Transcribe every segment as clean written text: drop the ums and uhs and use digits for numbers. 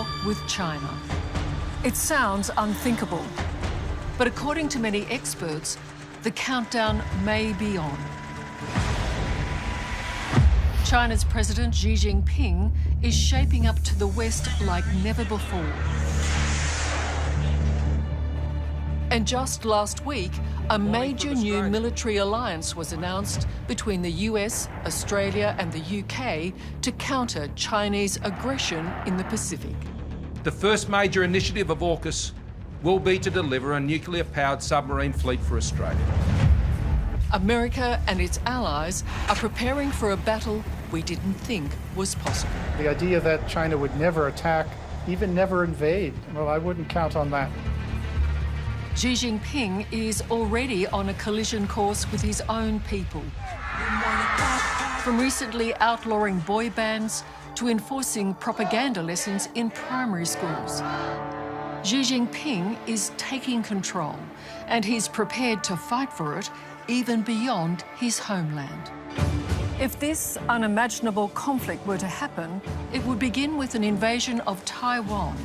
war with China. It sounds unthinkable, but according to many experts, the countdown may be on. China's President Xi Jinping is shaping up to the West like never before. And just last week, a major new military alliance was announced between the US, Australia and the UK to counter Chinese aggression in the Pacific. The first major initiative of AUKUS will be to deliver a nuclear-powered submarine fleet for Australia. America and its allies are preparing for a battle we didn't think was possible. The idea that China would never attack, even never invade, well, I wouldn't count on that. Xi Jinping is already on a collision course with his own people. From recently outlawing boy bands to enforcing propaganda lessons in primary schools. Xi Jinping is taking control, and he's prepared to fight for it even beyond his homeland. If this unimaginable conflict were to happen, it would begin with an invasion of Taiwan,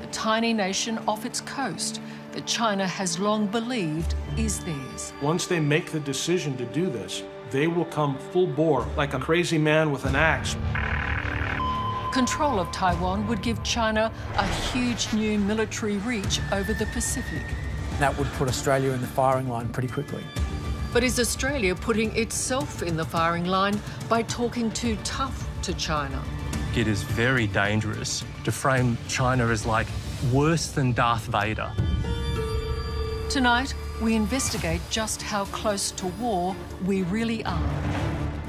the tiny nation off its coast that China has long believed is theirs. Once they make the decision to do this, they will come full bore, like a crazy man with an axe. Control of Taiwan would give China a huge new military reach over the Pacific. That would put Australia in the firing line pretty quickly. But is Australia putting itself in the firing line by talking too tough to China? It is very dangerous to frame China as like worse than Darth Vader. Tonight, we investigate just how close to war we really are.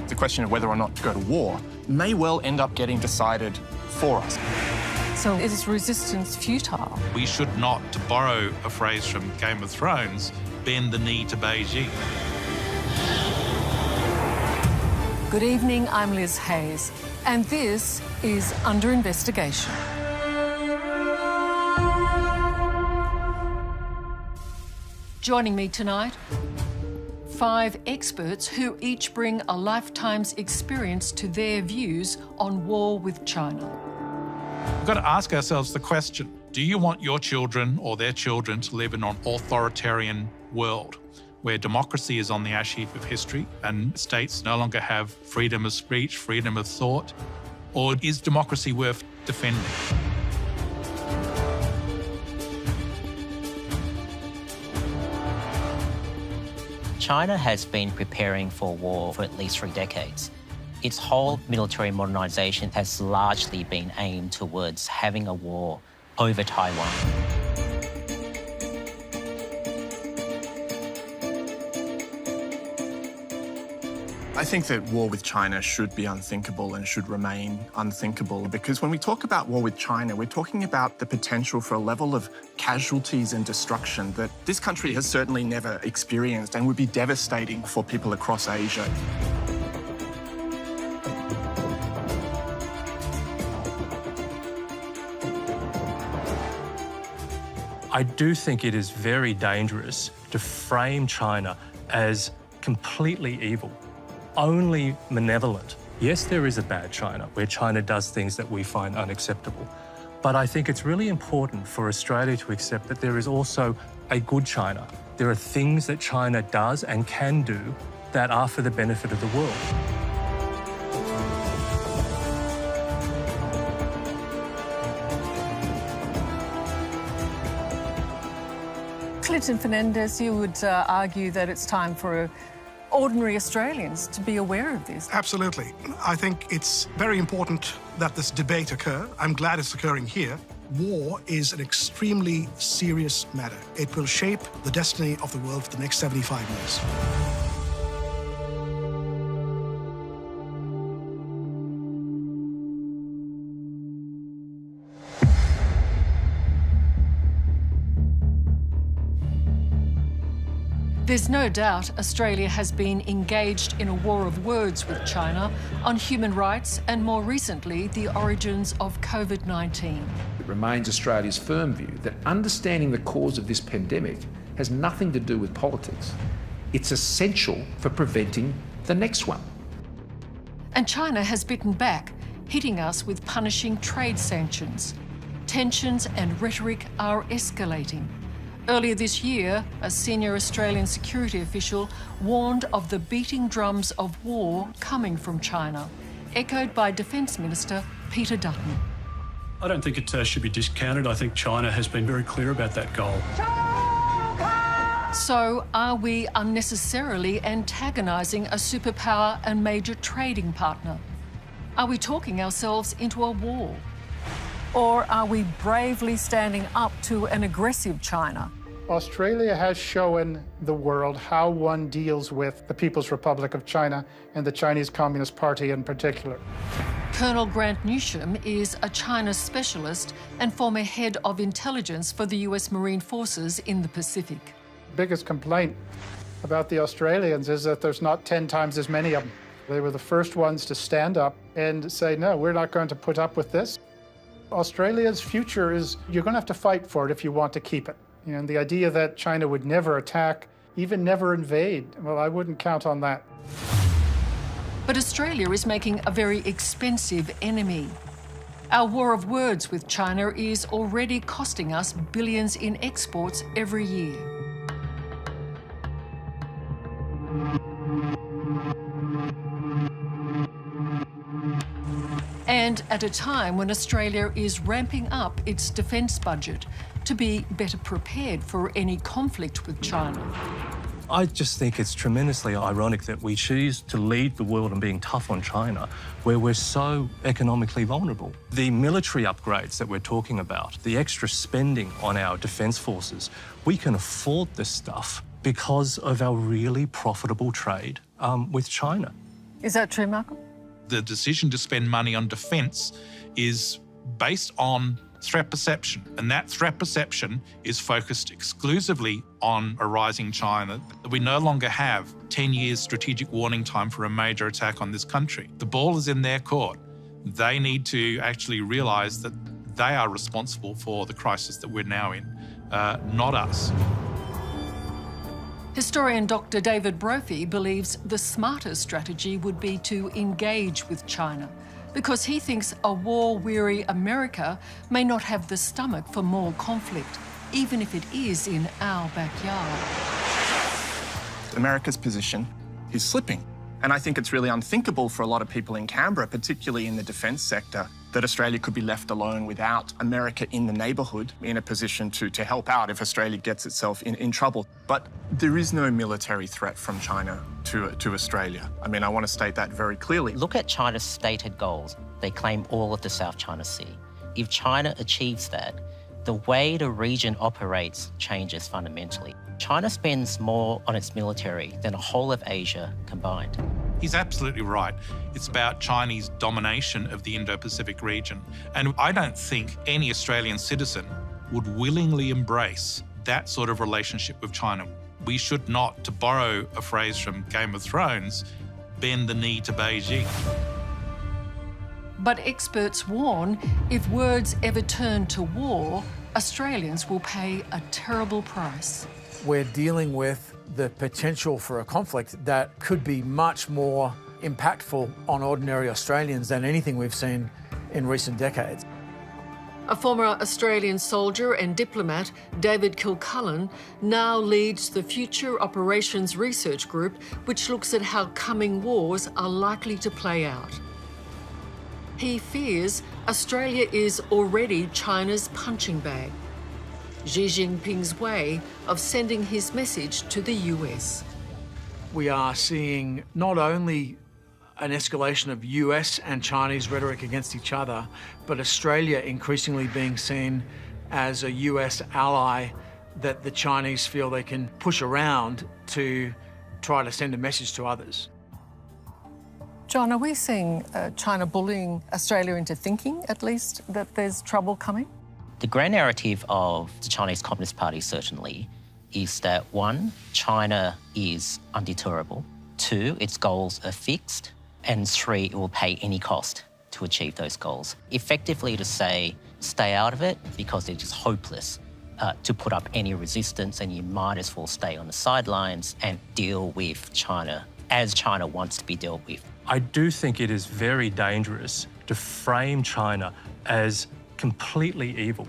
The question of whether or not to go to war may well end up getting decided for us. So is resistance futile? We should not, to borrow a phrase from Game of Thrones, bend the knee to Beijing. Good evening, I'm Liz Hayes, and this is Under Investigation. Joining me tonight, 5 experts who each bring a lifetime's experience to their views on war with China. We've got to ask ourselves the question, do you want your children or their children to live in an authoritarian world where democracy is on the ash heap of history and states no longer have freedom of speech, freedom of thought? Or is democracy worth defending? China has been preparing for war for at least 3 decades. Its whole military modernization has largely been aimed towards having a war over Taiwan. I think that war with China should be unthinkable and should remain unthinkable, because when we talk about war with China, we're talking about the potential for a level of casualties and destruction that this country has certainly never experienced and would be devastating for people across Asia. I do think it is very dangerous to frame China as completely evil, only malevolent. Yes, there is a bad China, where China does things that we find unacceptable. But I think it's really important for Australia to accept that there is also a good China. There are things that China does and can do that are for the benefit of the world. Clinton Fernandez, you would argue that it's time for ordinary Australians to be aware of this. Absolutely. I think it's very important that this debate occur. I'm glad it's occurring here. War is an extremely serious matter. It will shape the destiny of the world for the next 75 years. There's no doubt Australia has been engaged in a war of words with China on human rights and, more recently, the origins of COVID-19. It remains Australia's firm view that understanding the cause of this pandemic has nothing to do with politics. It's essential for preventing the next one. And China has bitten back, hitting us with punishing trade sanctions. Tensions and rhetoric are escalating. Earlier this year, a senior Australian security official warned of the beating drums of war coming from China, echoed by Defence Minister Peter Dutton. I don't think it should be discounted. I think China has been very clear about that goal. So, are we unnecessarily antagonising a superpower and major trading partner? Are we talking ourselves into a war? Or are we bravely standing up to an aggressive China? Australia has shown the world how one deals with the People's Republic of China and the Chinese Communist Party in particular. Colonel Grant Newsham is a China specialist and former head of intelligence for the US Marine Forces in the Pacific. Biggest complaint about the Australians is that there's not 10 times as many of them. They were the first ones to stand up and say, no, we're not going to put up with this. Australia's future is, you're going to have to fight for it if you want to keep it. And the idea that China would never attack, even never invade, well, I wouldn't count on that. But Australia is making a very expensive enemy. Our war of words with China is already costing us billions in exports every year. And at a time when Australia is ramping up its defence budget to be better prepared for any conflict with China. I just think it's tremendously ironic that we choose to lead the world in being tough on China where we're so economically vulnerable. The military upgrades that we're talking about, the extra spending on our defence forces, we can afford this stuff because of our really profitable trade with China. Is that true, Malcolm? The decision to spend money on defence is based on threat perception, and that threat perception is focused exclusively on a rising China. We no longer have 10 years strategic warning time for a major attack on this country. The ball is in their court. They need to actually realise that they are responsible for the crisis that we're now in, not us. Historian Dr. David Brophy believes the smarter strategy would be to engage with China, because he thinks a war-weary America may not have the stomach for more conflict, even if it is in our backyard. America's position is slipping. And I think it's really unthinkable for a lot of people in Canberra, particularly in the defence sector, that Australia could be left alone without America in the neighbourhood in a position to help out if Australia gets itself in trouble. But there is no military threat from China to Australia. I mean, I want to state that very clearly. Look at China's stated goals. They claim all of the South China Sea. If China achieves that, the way the region operates changes fundamentally. China spends more on its military than the whole of Asia combined. He's absolutely right. It's about Chinese domination of the Indo-Pacific region. And I don't think any Australian citizen would willingly embrace that sort of relationship with China. We should not, to borrow a phrase from Game of Thrones, bend the knee to Beijing. But experts warn if words ever turn to war, Australians will pay a terrible price. We're dealing with the potential for a conflict that could be much more impactful on ordinary Australians than anything we've seen in recent decades. A former Australian soldier and diplomat, David Kilcullen, now leads the Future Operations Research Group, which looks at how coming wars are likely to play out. He fears Australia is already China's punching bag, Xi Jinping's way of sending his message to the US. We are seeing not only an escalation of US and Chinese rhetoric against each other, but Australia increasingly being seen as a US ally that the Chinese feel they can push around to try to send a message to others. John, are we seeing China bullying Australia into thinking, at least, that there's trouble coming? The grand narrative of the Chinese Communist Party certainly is that, one, China is undeterrable. Two, its goals are fixed. And three, it will pay any cost to achieve those goals. Effectively to say, stay out of it because it is hopeless to put up any resistance and you might as well stay on the sidelines and deal with China as China wants to be dealt with. I do think it is very dangerous to frame China as completely evil,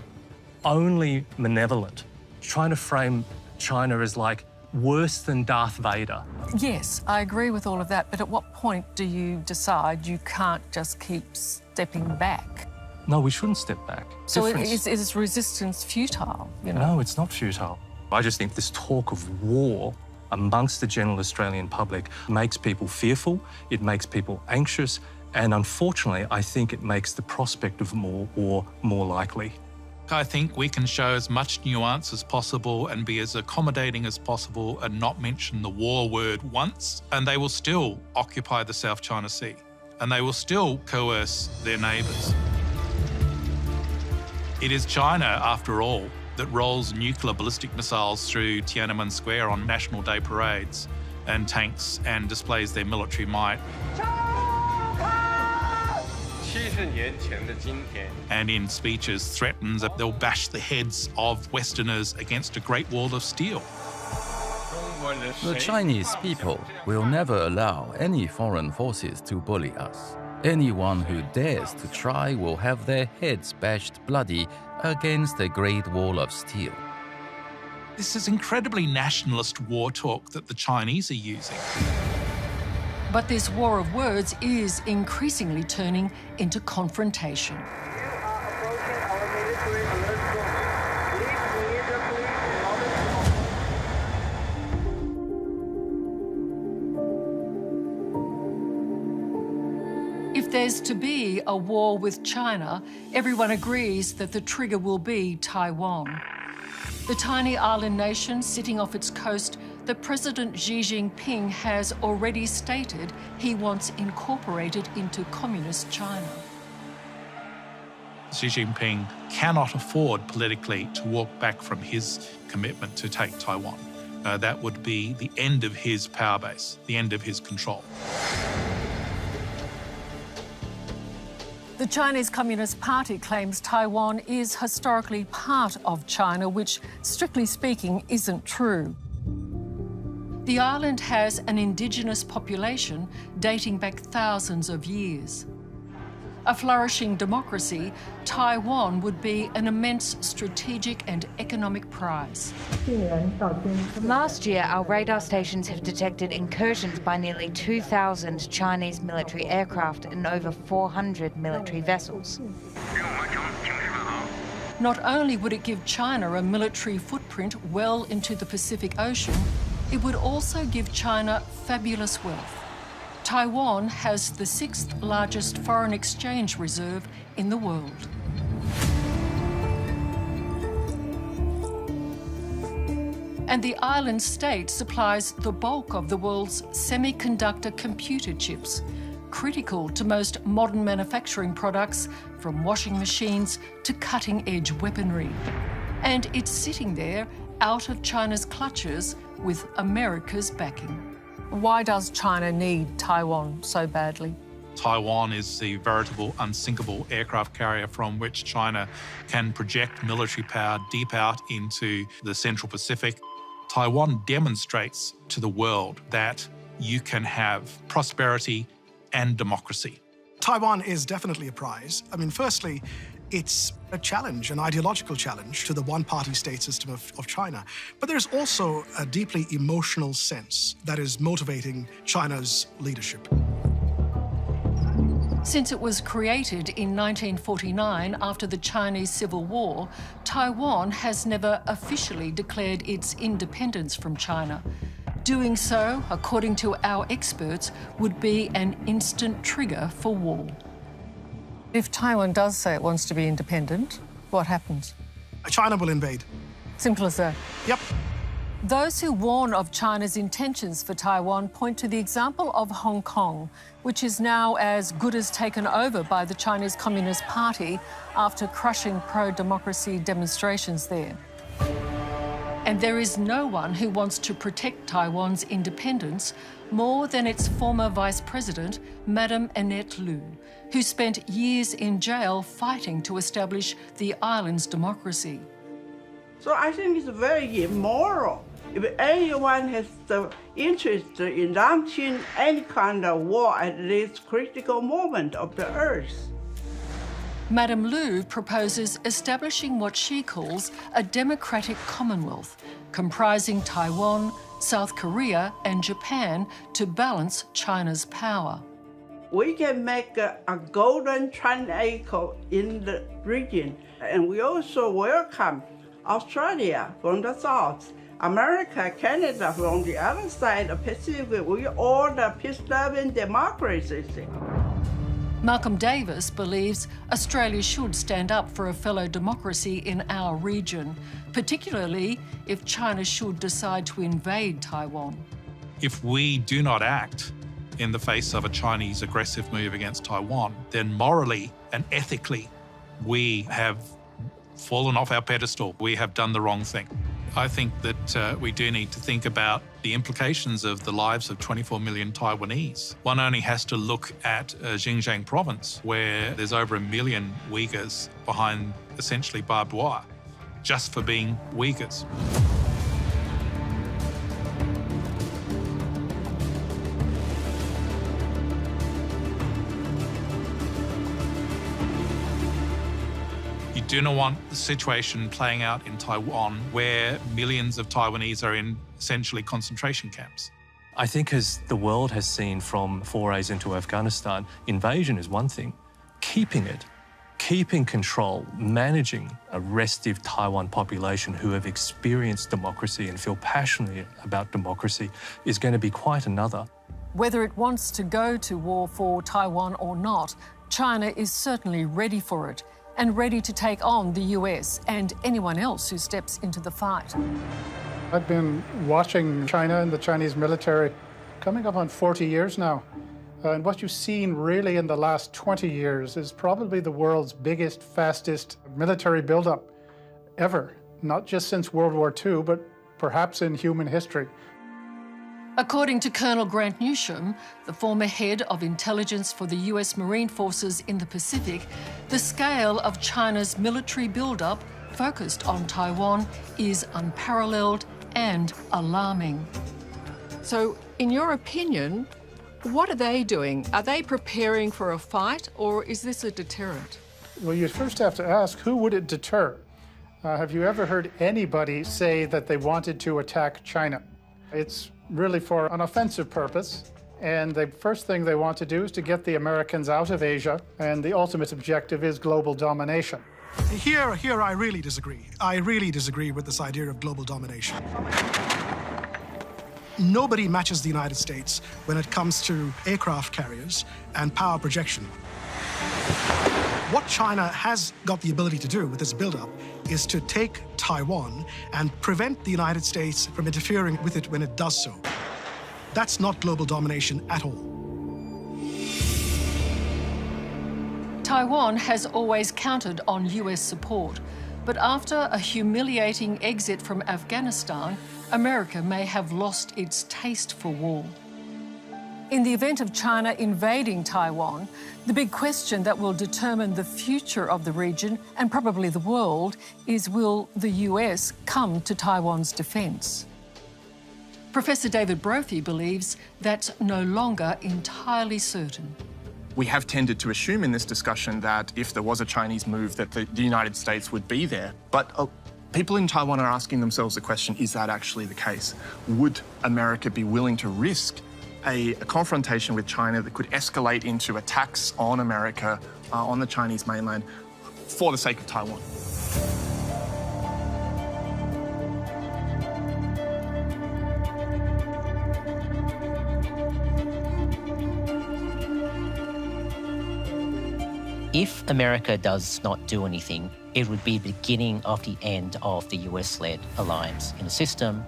only malevolent, trying to frame China as like worse than Darth Vader. Yes, I agree with all of that, but at what point do you decide you can't just keep stepping back? No, we shouldn't step back. So is resistance futile, you know? No, it's not futile. I just think this talk of war amongst the general Australian public makes people fearful, it makes people anxious, and unfortunately, I think it makes the prospect of more war more likely. I think we can show as much nuance as possible and be as accommodating as possible and not mention the war word once, and they will still occupy the South China Sea, and they will still coerce their neighbours. It is China, after all, that rolls nuclear ballistic missiles through Tiananmen Square on National Day parades and tanks and displays their military might. And in speeches threatens that they'll bash the heads of Westerners against a Great Wall of Steel. The Chinese people will never allow any foreign forces to bully us. Anyone who dares to try will have their heads bashed bloody against a Great Wall of Steel. This is incredibly nationalist war talk that the Chinese are using. But this war of words is increasingly turning into confrontation. If there's to be a war with China, everyone agrees that the trigger will be Taiwan. The tiny island nation sitting off its coast that President Xi Jinping has already stated he wants incorporated into communist China. Xi Jinping cannot afford politically to walk back from his commitment to take Taiwan. That would be the end of his power base, the end of his control. The Chinese Communist Party claims Taiwan is historically part of China, which, strictly speaking, isn't true. The island has an indigenous population dating back thousands of years. A flourishing democracy, Taiwan would be an immense strategic and economic prize. From last year, our radar stations have detected incursions by nearly 2,000 Chinese military aircraft and over 400 military vessels. Not only would it give China a military footprint well into the Pacific Ocean, it would also give China fabulous wealth. Taiwan has the 6th largest foreign exchange reserve in the world. And the island state supplies the bulk of the world's semiconductor computer chips, critical to most modern manufacturing products, from washing machines to cutting-edge weaponry. And it's sitting there, out of China's clutches, with America's backing. Why does China need Taiwan so badly? Taiwan is the veritable unsinkable aircraft carrier from which China can project military power deep out into the Central Pacific. Taiwan demonstrates to the world that you can have prosperity and democracy. Taiwan is definitely a prize. I mean, firstly, it's a challenge, an ideological challenge to the one-party state system of China. But there's also a deeply emotional sense that is motivating China's leadership. Since it was created in 1949 after the Chinese Civil War, Taiwan has never officially declared its independence from China. Doing so, according to our experts, would be an instant trigger for war. If Taiwan does say it wants to be independent, what happens? China will invade. Simple as that. Yep. Those who warn of China's intentions for Taiwan point to the example of Hong Kong, which is now as good as taken over by the Chinese Communist Party after crushing pro-democracy demonstrations there. And there is no one who wants to protect Taiwan's independence more than its former Vice President, Madame Annette Lu, who spent years in jail fighting to establish the island's democracy. So I think it's very immoral. If anyone has the interest in launching any kind of war at this critical moment of the earth, Madame Liu proposes establishing what she calls a democratic commonwealth, comprising Taiwan, South Korea and Japan to balance China's power. We can make a golden triangle in the region, and we also welcome Australia from the south, America, Canada from the other side of the Pacific. We all the peace-loving democracies. Malcolm Davis believes Australia should stand up for a fellow democracy in our region, particularly if China should decide to invade Taiwan. If we do not act in the face of a Chinese aggressive move against Taiwan, then morally and ethically, we have fallen off our pedestal. We have done the wrong thing. I think that we do need to think about the implications of the lives of 24 million Taiwanese. One only has to look at Xinjiang province, where there's over 1 million Uyghurs behind essentially barbed wire, just for being Uyghurs. You do not want the situation playing out in Taiwan where millions of Taiwanese are in essentially concentration camps. I think as the world has seen from forays into Afghanistan, invasion is one thing. Keeping control, managing a restive Taiwan population who have experienced democracy and feel passionately about democracy is going to be quite another. Whether it wants to go to war for Taiwan or not, China is certainly ready for it and ready to take on the US and anyone else who steps into the fight. I've been watching China and the Chinese military coming up on 40 years now. And what you've seen really in the last 20 years is probably the world's biggest, fastest military buildup ever, not just since World War II, but perhaps in human history. According to Colonel Grant Newsham, the former head of intelligence for the US Marine Forces in the Pacific, the scale of China's military buildup focused on Taiwan is unparalleled and alarming. So, in your opinion, what are they doing? Are they preparing for a fight, or is this a deterrent? Well, you first have to ask, who would it deter? Have you ever heard anybody say that they wanted to attack China? It's really for an offensive purpose, and the first thing they want to do is to get the Americans out of Asia, and the ultimate objective is global domination. Here I really disagree. I really disagree with this idea of global domination. Nobody matches the United States when it comes to aircraft carriers and power projection. What China has got the ability to do with this buildup is to take Taiwan and prevent the United States from interfering with it when it does so. That's not global domination at all. Taiwan has always counted on US support, but after a humiliating exit from Afghanistan, America may have lost its taste for war. In the event of China invading Taiwan, the big question that will determine the future of the region and probably the world is, will the US come to Taiwan's defence? Professor David Brophy believes that's no longer entirely certain. We have tended to assume in this discussion that if there was a Chinese move, that the United States would be there. But people in Taiwan are asking themselves the question, is that actually the case? Would America be willing to risk a confrontation with China that could escalate into attacks on America, on the Chinese mainland, for the sake of Taiwan? If America does not do anything, it would be the beginning of the end of the US-led alliance in the system.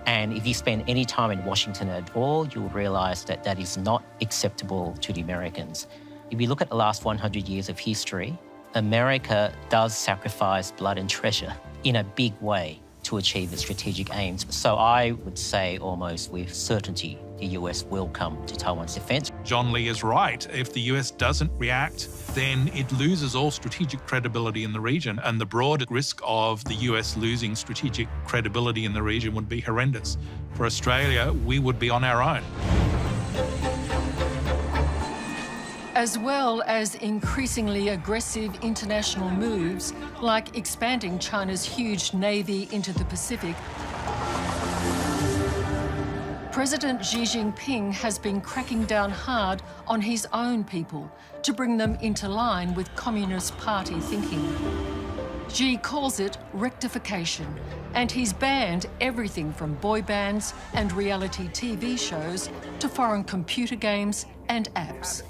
And if you spend any time in Washington at all, you'll realise that that is not acceptable to the Americans. If you look at the last 100 years of history, America does sacrifice blood and treasure in a big way to achieve its strategic aims. So I would say almost with certainty the US will come to Taiwan's defence. John Lee is right. If the US doesn't react, then it loses all strategic credibility in the region, and the broad risk of the US losing strategic credibility in the region would be horrendous. For Australia, we would be on our own. as well as increasingly aggressive international moves like expanding China's huge navy into the Pacific, President Xi Jinping has been cracking down hard on his own people to bring them into line with Communist Party thinking. Xi calls it rectification, and he's banned everything from boy bands and reality TV shows to foreign computer games and apps.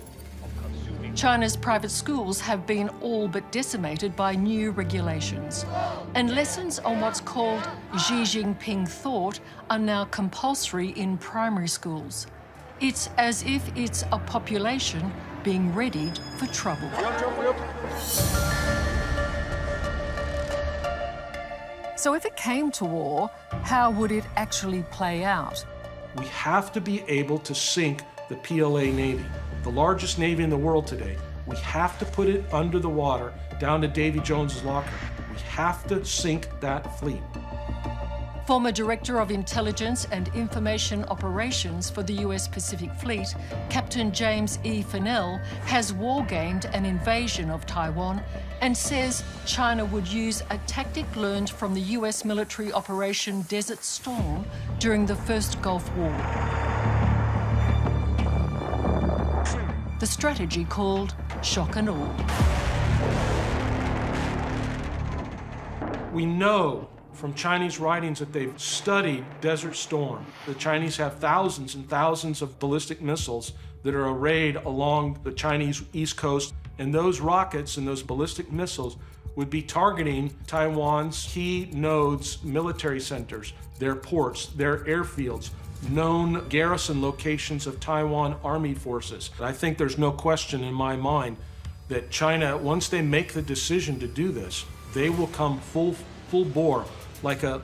China's private schools have been all but decimated by new regulations, and lessons on what's called Xi Jinping thought are now compulsory in primary schools. It's as if it's a population being readied for trouble. So if it came to war, how would it actually play out? We have to be able to sink the PLA Navy, the largest navy in the world today. We have to put it under the water, down to Davy Jones's locker. We have to sink that fleet. Former Director of Intelligence and Information Operations for the US Pacific Fleet, Captain James E. Fennell, has war-gamed an invasion of Taiwan and says China would use a tactic learned from the US military Operation Desert Storm during the First Gulf War. The strategy called shock and awe. We know from Chinese writings that they've studied Desert Storm. The Chinese have thousands and thousands of ballistic missiles that are arrayed along the Chinese east coast, and those rockets and those ballistic missiles would be targeting Taiwan's key nodes, military centers, their ports, their airfields, known garrison locations of Taiwan Army forces. I think there's no question in my mind that China, once they make the decision to do this, they will come full bore, like a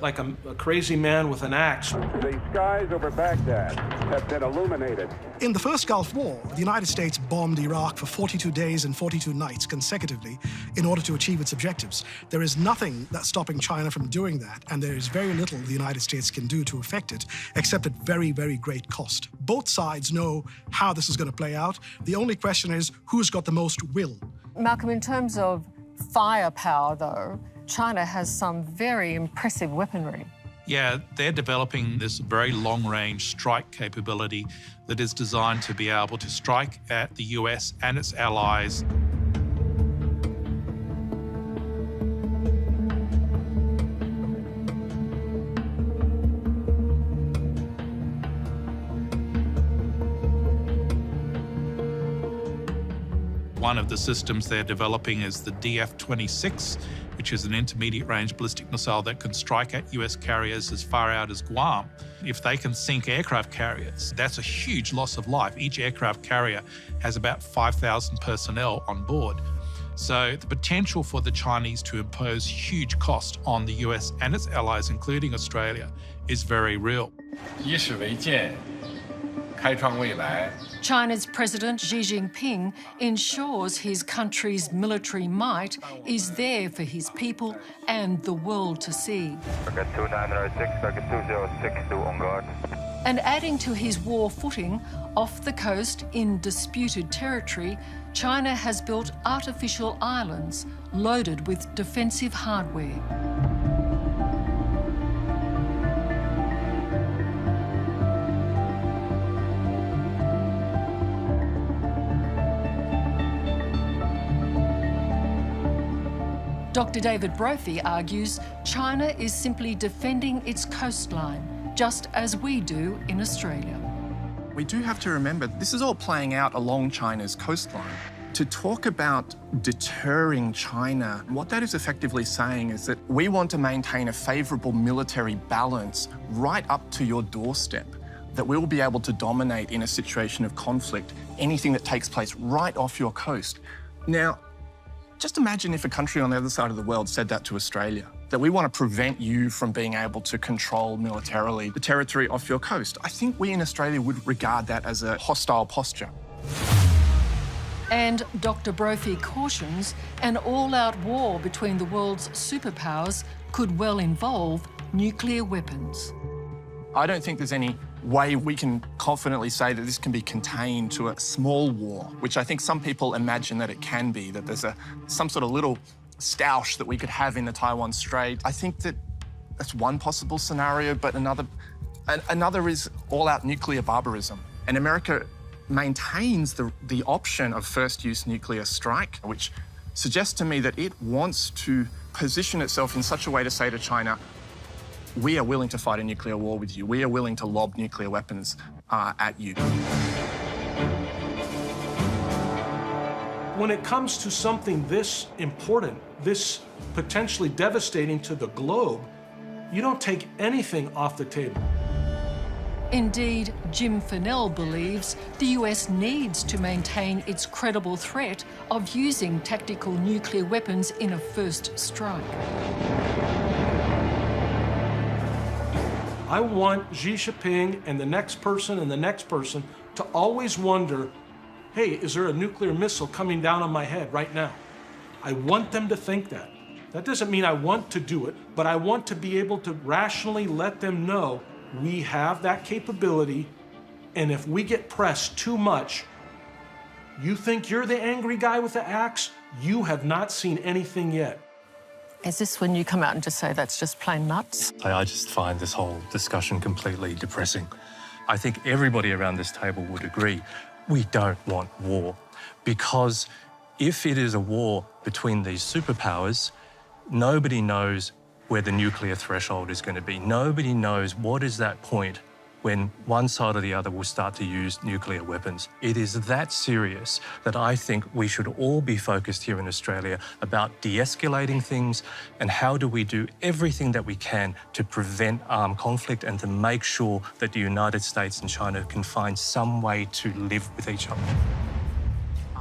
crazy man with an axe. The skies over Baghdad have been illuminated. In the first Gulf War, the United States bombed Iraq for 42 days and 42 nights consecutively in order to achieve its objectives. There is nothing that's stopping China from doing that, and there is very little the United States can do to affect it, except at very, very great cost. Both sides know how this is going to play out. The only question is who's got the most will. Malcolm, in terms of firepower, though, China has some very impressive weaponry. Yeah, they're developing this very long-range strike capability that is designed to be able to strike at the US and its allies. One of the systems they're developing is the DF-26, which is an intermediate-range ballistic missile that can strike at US carriers as far out as Guam. If they can sink aircraft carriers, that's a huge loss of life. Each aircraft carrier has about 5,000 personnel on board. So the potential for the Chinese to impose huge cost on the US and its allies, including Australia, is very real. China's President Xi Jinping ensures his country's military might is there for his people and the world to see. And adding to his war footing, off the coast in disputed territory, China has built artificial islands loaded with defensive hardware. Dr. David Brophy argues China is simply defending its coastline, just as we do in Australia. We do have to remember this is all playing out along China's coastline. To talk about deterring China, what that is effectively saying is that we want to maintain a favourable military balance right up to your doorstep, that we will be able to dominate in a situation of conflict anything that takes place right off your coast. Now, just imagine if a country on the other side of the world said that to Australia, that we want to prevent you from being able to control militarily the territory off your coast. I think we in Australia would regard that as a hostile posture. And Dr. Brophy cautions an all-out war between the world's superpowers could well involve nuclear weapons. I don't think there's any way we can confidently say that this can be contained to a small war, which I think some people imagine that it can be, that there's some sort of little stoush that we could have in the Taiwan Strait. I think that that's one possible scenario, but another is all-out nuclear barbarism. And America maintains the option of first-use nuclear strike, which suggests to me that it wants to position itself in such a way to say to China, we are willing to fight a nuclear war with you. We are willing to lob nuclear weapons at you. When it comes to something this important, this potentially devastating to the globe, you don't take anything off the table. Indeed, Jim Fennell believes the US needs to maintain its credible threat of using tactical nuclear weapons in a first strike. I want Xi Jinping and the next person and the next person to always wonder, hey, is there a nuclear missile coming down on my head right now? I want them to think that. That doesn't mean I want to do it, but I want to be able to rationally let them know we have that capability, and if we get pressed too much, you think you're the angry guy with the axe? You have not seen anything yet. Is this when you come out and just say that's just plain nuts? I just find this whole discussion completely depressing. I think everybody around this table would agree we don't want war, because if it is a war between these superpowers, nobody knows where the nuclear threshold is going to be. Nobody knows what is that point when one side or the other will start to use nuclear weapons. It is that serious that I think we should all be focused here in Australia about de-escalating things and how do we do everything that we can to prevent armed conflict and to make sure that the United States and China can find some way to live with each other.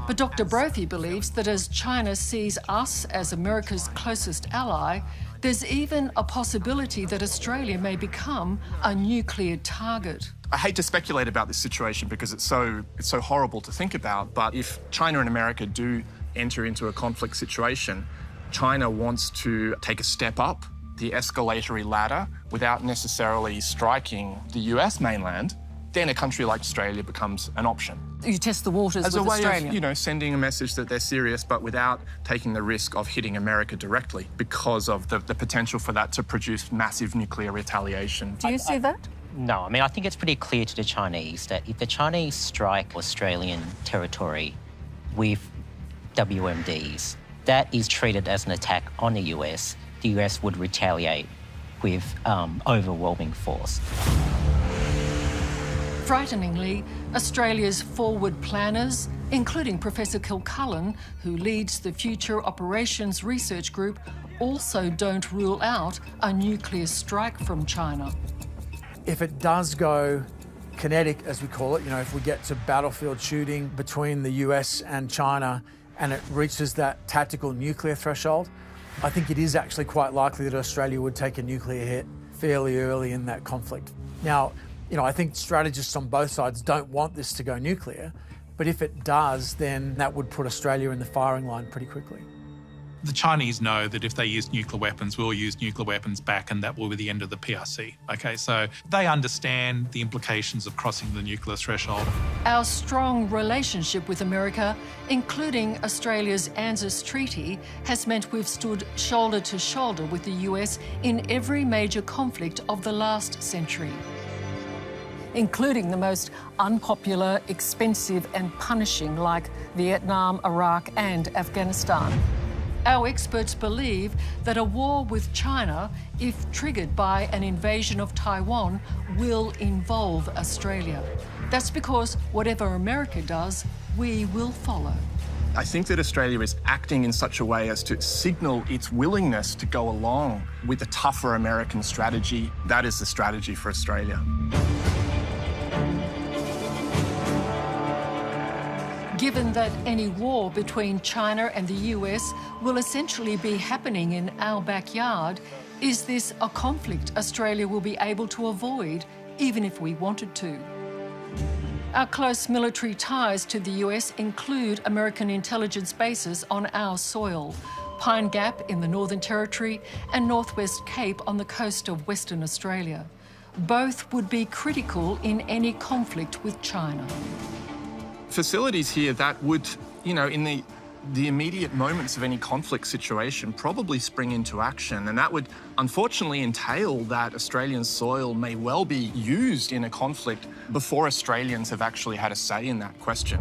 But Dr. Brophy believes that as China sees us as America's closest ally, there's even a possibility that Australia may become a nuclear target. I hate to speculate about this situation because it's so horrible to think about, but if China and America do enter into a conflict situation, China wants to take a step up the escalatory ladder without necessarily striking the US mainland, then a country like Australia becomes an option. You test the waters as with a way Australia. of, sending a message that they're serious, but without taking the risk of hitting America directly because of the potential for that to produce massive nuclear retaliation. Do you see that? No, I mean, I think it's pretty clear to the Chinese that if the Chinese strike Australian territory with WMDs, that is treated as an attack on the US. The US would retaliate with overwhelming force. Frighteningly, Australia's forward planners, including Professor Kilcullen, who leads the Future Operations Research Group, also don't rule out a nuclear strike from China. If it does go kinetic, as we call it, if we get to battlefield shooting between the US and China and it reaches that tactical nuclear threshold, I think it is actually quite likely that Australia would take a nuclear hit fairly early in that conflict. Now, I think strategists on both sides don't want this to go nuclear, but if it does, then that would put Australia in the firing line pretty quickly. The Chinese know that if they use nuclear weapons, we'll use nuclear weapons back, and that will be the end of the PRC. Okay, so they understand the implications of crossing the nuclear threshold. Our strong relationship with America, including Australia's ANZUS Treaty, has meant we've stood shoulder to shoulder with the US in every major conflict of the last century, including the most unpopular, expensive and punishing like Vietnam, Iraq and Afghanistan. Our experts believe that a war with China, if triggered by an invasion of Taiwan, will involve Australia. That's because whatever America does, we will follow. I think that Australia is acting in such a way as to signal its willingness to go along with the tougher American strategy. That is the strategy for Australia. Given that any war between China and the US will essentially be happening in our backyard, is this a conflict Australia will be able to avoid, even if we wanted to? Our close military ties to the US include American intelligence bases on our soil, Pine Gap in the Northern Territory and Northwest Cape on the coast of Western Australia. both would be critical in any conflict with China. Facilities here that would, in the immediate moments of any conflict situation probably spring into action, and that would unfortunately entail that Australian soil may well be used in a conflict before Australians have actually had a say in that question.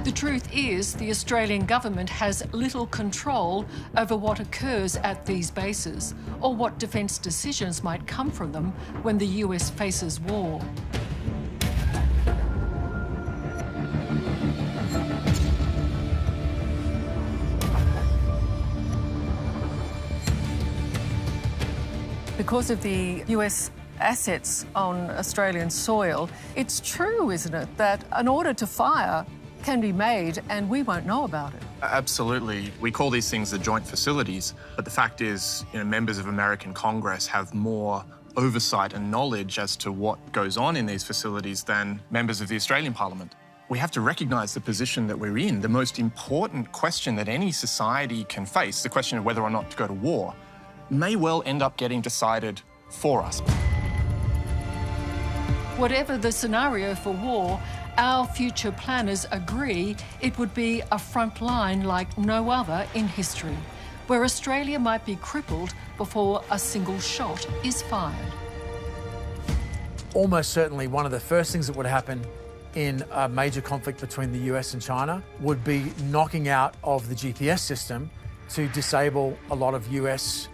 The truth is, the Australian government has little control over what occurs at these bases or what defence decisions might come from them when the US faces war. Because of the US assets on Australian soil, it's true, isn't it, that an order to fire can be made and we won't know about it. Absolutely. We call these things the joint facilities, but the fact is, members of American Congress have more oversight and knowledge as to what goes on in these facilities than members of the Australian Parliament. We have to recognise the position that we're in. The most important question that any society can face, the question of whether or not to go to war, may well end up getting decided for us. Whatever the scenario for war, our future planners agree it would be a front line like no other in history, where Australia might be crippled before a single shot is fired. Almost certainly one of the first things that would happen in a major conflict between the US and China would be knocking out of the GPS system to disable a lot of US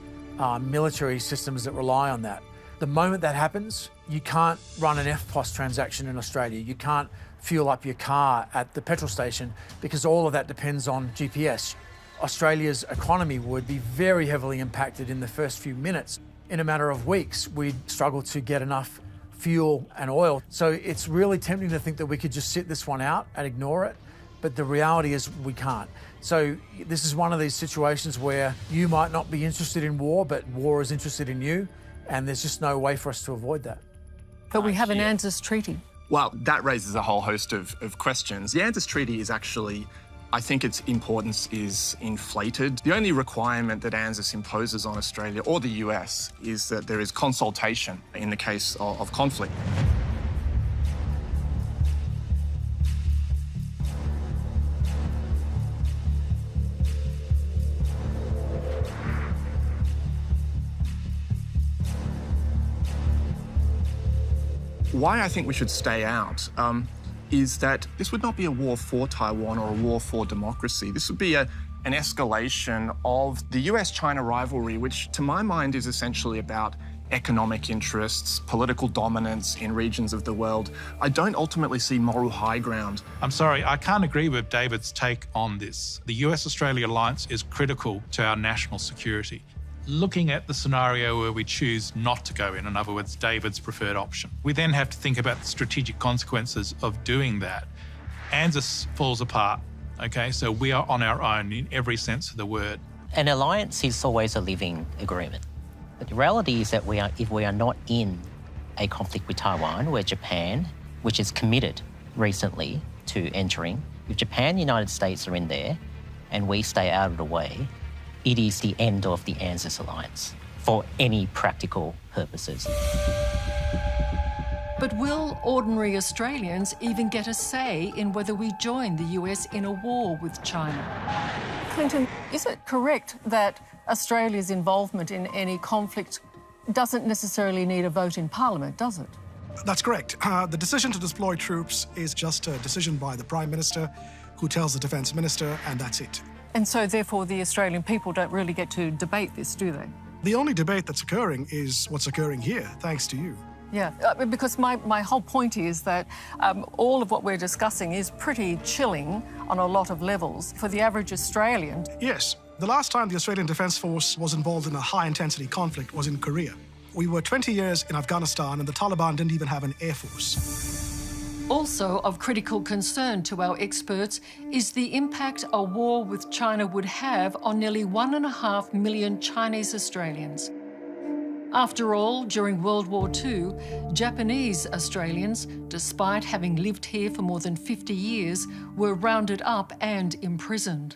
military systems that rely on that. The moment that happens, you can't run an FPOS transaction in Australia. You can't fuel up your car at the petrol station because all of that depends on GPS. Australia's economy would be very heavily impacted in the first few minutes. In a matter of weeks, we'd struggle to get enough fuel and oil. So it's really tempting to think that we could just sit this one out and ignore it. But the reality is we can't. So this is one of these situations where you might not be interested in war, but war is interested in you. And there's just no way for us to avoid that. But we have an ANZUS treaty. Well, that raises a whole host of questions. The ANZUS treaty is actually, I think its importance is inflated. The only requirement that ANZUS imposes on Australia or the US is that there is consultation in the case of conflict. Why I think we should stay out is that this would not be a war for Taiwan or a war for democracy. This would be an escalation of the US-China rivalry, which to my mind is essentially about economic interests, political dominance in regions of the world. I don't ultimately see moral high ground. I'm sorry, I can't agree with David's take on this. The US-Australia alliance is critical to our national security. Looking at the scenario where we choose not to go in other words, David's preferred option, we then have to think about the strategic consequences of doing that. ANZUS falls apart, okay? So we are on our own in every sense of the word. An alliance is always a living agreement. But the reality is that if we are not in a conflict with Taiwan, where Japan, which is committed recently to entering, if Japan and the United States are in there and we stay out of the way, it is the end of the ANZUS alliance for any practical purposes. But will ordinary Australians even get a say in whether we join the US in a war with China? Clinton, is it correct that Australia's involvement in any conflict doesn't necessarily need a vote in Parliament, does it? That's correct. The decision to deploy troops is just a decision by the Prime Minister, who tells the Defence Minister, and that's it. And so, therefore, the Australian people don't really get to debate this, do they? The only debate that's occurring is what's occurring here, thanks to you. Yeah, because my whole point is that all of what we're discussing is pretty chilling on a lot of levels for the average Australian. Yes. The last time the Australian Defence Force was involved in a high-intensity conflict was in Korea. We were 20 years in Afghanistan and the Taliban didn't even have an air force. Also of critical concern to our experts is the impact a war with China would have on nearly 1.5 million Chinese Australians. After all, during World War II, Japanese Australians, despite having lived here for more than 50 years, were rounded up and imprisoned.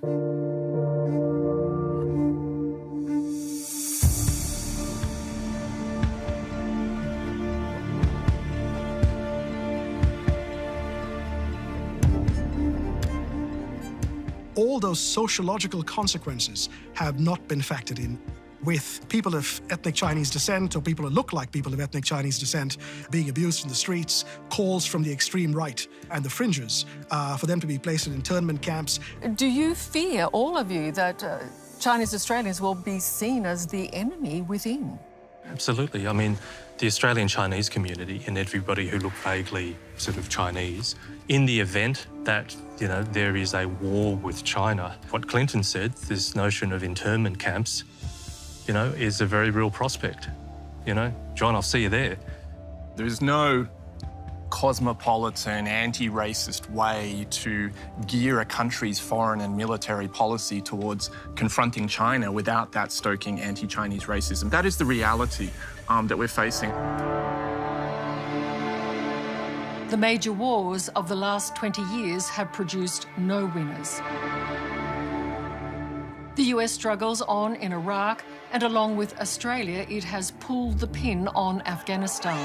all those sociological consequences have not been factored in. With people of ethnic Chinese descent or people who look like people of ethnic Chinese descent being abused in the streets, calls from the extreme right and the fringes for them to be placed in internment camps. Do you fear, all of you, that Chinese Australians will be seen as the enemy within? Absolutely. I mean, the Australian Chinese community and everybody who look vaguely sort of Chinese, in the event that, you know, there is a war with China, what Clinton said, this notion of internment camps, you know, is a very real prospect. You know, John, I'll see you there. There is no cosmopolitan, anti-racist way to gear a country's foreign and military policy towards confronting China without that stoking anti-Chinese racism. That is the reality that we're facing. The major wars of the last 20 years have produced no winners. The US struggles on in Iraq, and along with Australia, it has pulled the pin on Afghanistan.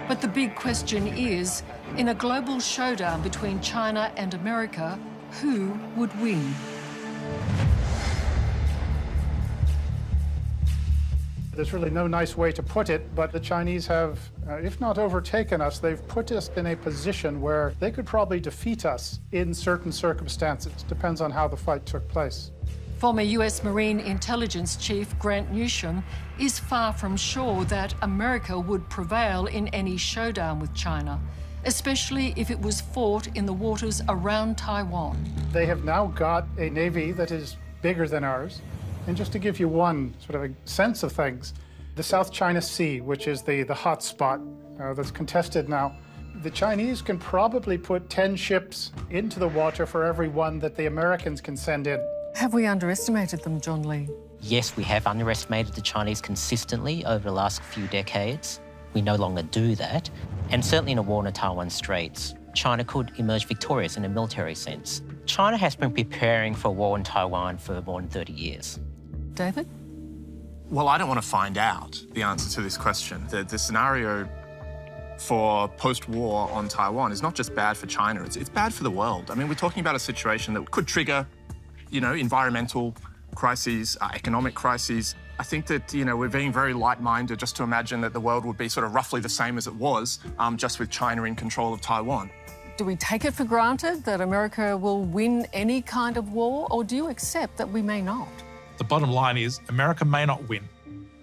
But the big question is, in a global showdown between China and America, who would win? There's really no nice way to put it, but the Chinese have, if not overtaken us, they've put us in a position where they could probably defeat us in certain circumstances. Depends on how the fight took place. Former US Marine Intelligence Chief Grant Newsham is far from sure that America would prevail in any showdown with China, especially if it was fought in the waters around Taiwan. They have now got a navy that is bigger than ours. And just to give you one sort of a sense of things, the South China Sea, which is the hot spot that's contested now, the Chinese can probably put 10 ships into the water for every one that the Americans can send in. Have we underestimated them, John Lee? Yes, we have underestimated the Chinese consistently over the last few decades. We no longer do that. And certainly in a war in the Taiwan Straits, China could emerge victorious in a military sense. China has been preparing for a war in Taiwan for more than 30 years. David? Well, I don't want to find out the answer to this question. The scenario for post-war on Taiwan is not just bad for China, it's bad for the world. I mean, we're talking about a situation that could trigger, you know, environmental crises, economic crises. I think that, you know, we're being very light-minded just to imagine that the world would be sort of roughly the same as it was, just with China in control of Taiwan. Do we take it for granted that America will win any kind of war, or do you accept that we may not? The bottom line is America may not win,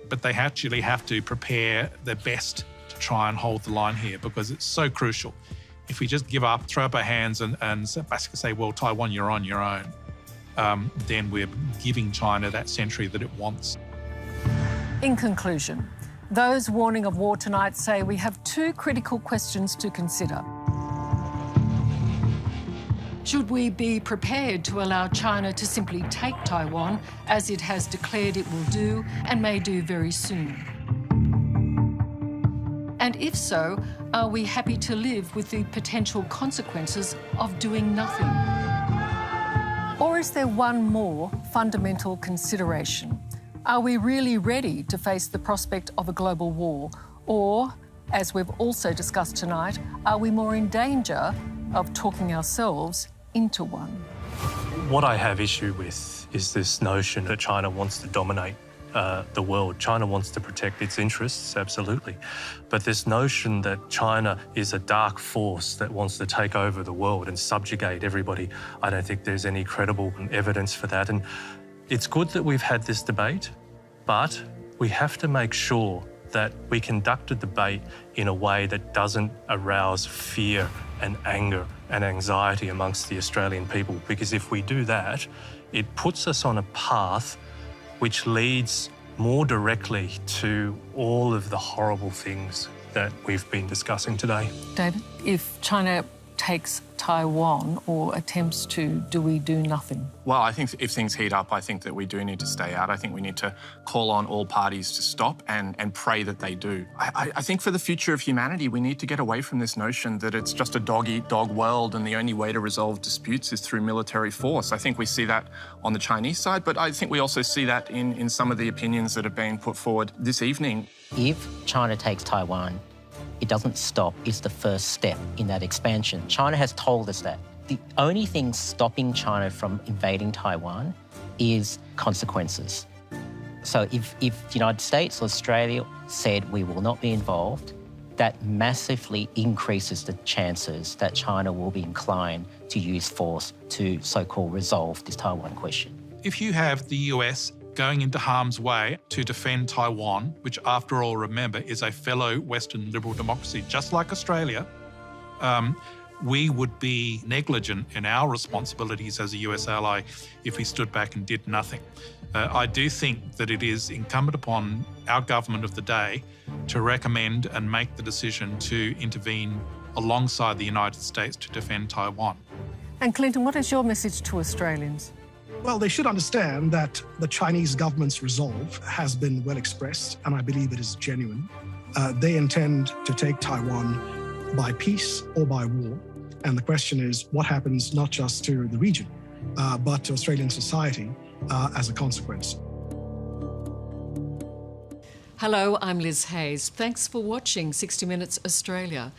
but they actually have to prepare their best to try and hold the line here because it's so crucial. If we just give up, throw up our hands and basically say, well, Taiwan, you're on your own, then we're giving China that century that it wants. In conclusion, those warning of war tonight say we have two critical questions to consider. Should we be prepared to allow China to simply take Taiwan, as it has declared it will do and may do very soon? And if so, are we happy to live with the potential consequences of doing nothing? Or is there one more fundamental consideration? Are we really ready to face the prospect of a global war? Or, as we've also discussed tonight, are we more in danger of talking ourselves into one? What I have issue with is this notion that China wants to dominate the world. China wants to protect its interests, absolutely. But this notion that China is a dark force that wants to take over the world and subjugate everybody, I don't think there's any credible evidence for that. And it's good that we've had this debate, but we have to make sure that we conduct a debate in a way that doesn't arouse fear and anger and anxiety amongst the Australian people, because if we do that, it puts us on a path which leads more directly to all of the horrible things that we've been discussing today. David, if China takes Taiwan or attempts to, do we do nothing? Well, I think if things heat up, I think that we do need to stay out. I think we need to call on all parties to stop and pray that they do. I think for the future of humanity, we need to get away from this notion that it's just a dog-eat-dog world and the only way to resolve disputes is through military force. I think we see that on the Chinese side, but I think we also see that in some of the opinions that have been put forward this evening. If China takes Taiwan, It doesn't stop. It's the first step in that expansion. China has told us that. The only thing stopping China from invading Taiwan is consequences. So if the United States or Australia said we will not be involved, that massively increases the chances that China will be inclined to use force to so-called resolve this Taiwan question. If you have the US going into harm's way to defend Taiwan, which after all, remember, is a fellow Western liberal democracy, just like Australia, we would be negligent in our responsibilities as a US ally if we stood back and did nothing. I do think that it is incumbent upon our government of the day to recommend and make the decision to intervene alongside the United States to defend Taiwan. And Clinton, what is your message to Australians? Well, they should understand that the Chinese government's resolve has been well expressed, and I believe it is genuine. They intend to take Taiwan by peace or by war. And the question is, what happens not just to the region, but to Australian society as a consequence? Hello, I'm Liz Hayes. Thanks for watching 60 Minutes Australia.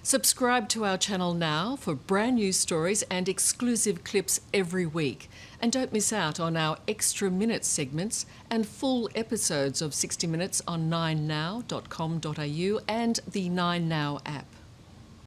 Subscribe to our channel now for brand new stories and exclusive clips every week. And don't miss out on our extra minute segments and full episodes of 60 Minutes on 9now.com.au and the 9Now app.